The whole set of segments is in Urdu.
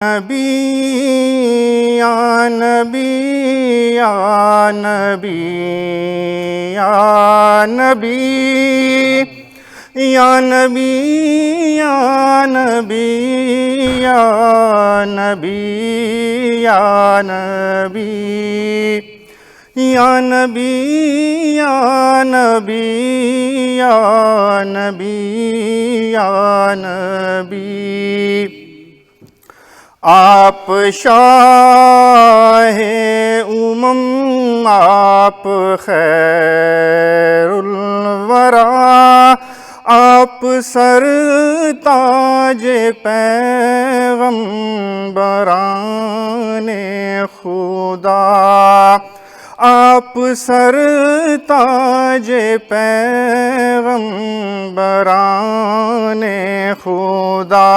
نبی یا نبی یا نبی یا نبی یا نبی یا نبی یا نبی یا نبی یا نبی یا نبی یا نبی یا نبی آپ شاہ امم آپ خیر الورا آپ سر تاج پیغمبران خدا آپ سر تاج پیغمبران خدا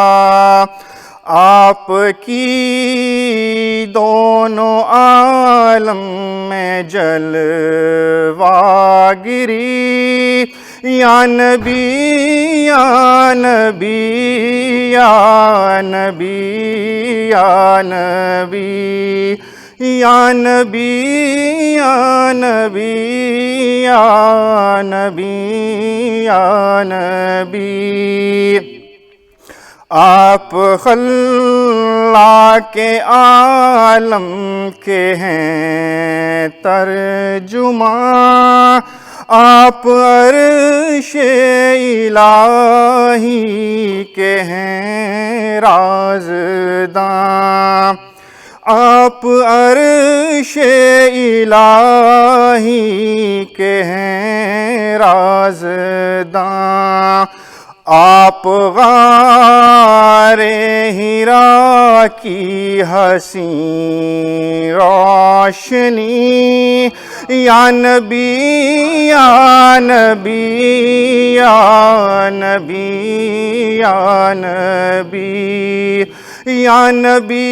آپ کی دونوں عالم میں جلوہ گری یا نبی یا نبی یا نبی یا نبی یا نبی یا نبی یا نبی یا نبی آپ خلاق عالم کے ہیں ترجمہ آپ عرش الہی کے ہیں رازداں آپ عرش الہی کے ہیں رازداں آپ غار حرا کی حسین روشنی یا نبی یا نبی یا نبی یا نبی یا نبی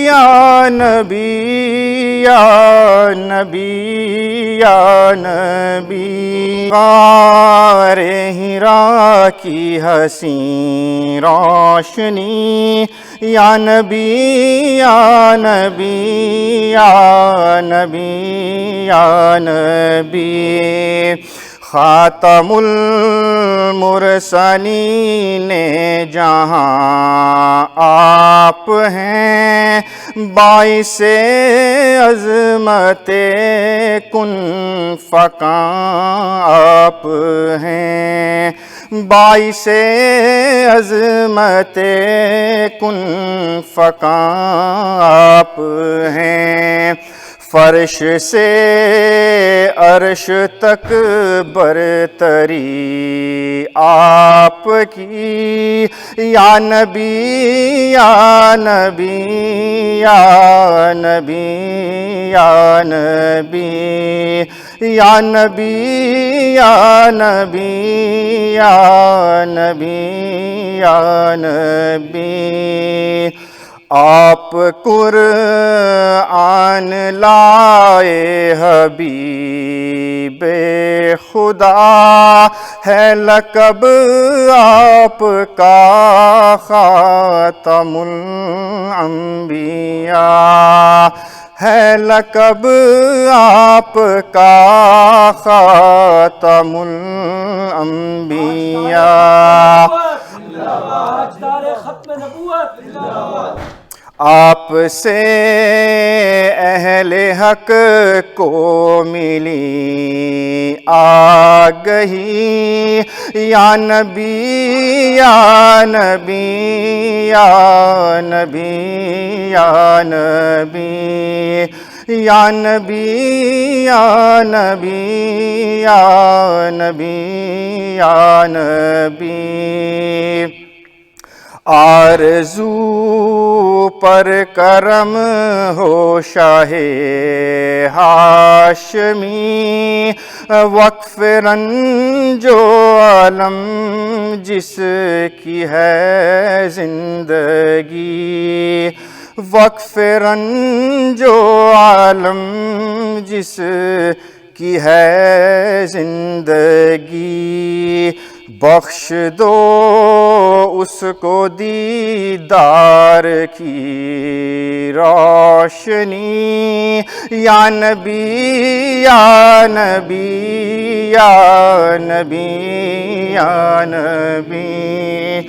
یا نبی یا نبی یا نبی غار حرا کی حسین روشنی یا نبی یا نبی یا نبی یا نبی خاتم المرسلین جہاں آپ ہیں باعث عظمت کن فکاں آپ ہیں باعث عظمت کن فکاں آپ ہیں فرش سے عرش تک برتری آپ کی یا نبی یا نبی یا نبی یا نبی یا نبی یا نبی یا نبی یا نبی آپ قرآن لائے حبیب خدا ہے لقب آپ کا خاتم الانبیاء ہے لقب آپ کا خاتم الانبیاء آپ سے اہل حق کو ملی آگہی یا نبی یا نبی یا نبی یا نبی یا نبی یا نبی یا نبی یا نبی آرزو پر کرم ہو شاہ ہاشمی وقف رنج و علم جس کی ہے زندگی وقف رنج و عالم جس کی ہے زندگی بخش دو اس کو دیدار کی روشنی، یا نبی یا نبی یا نبی یا نبی۔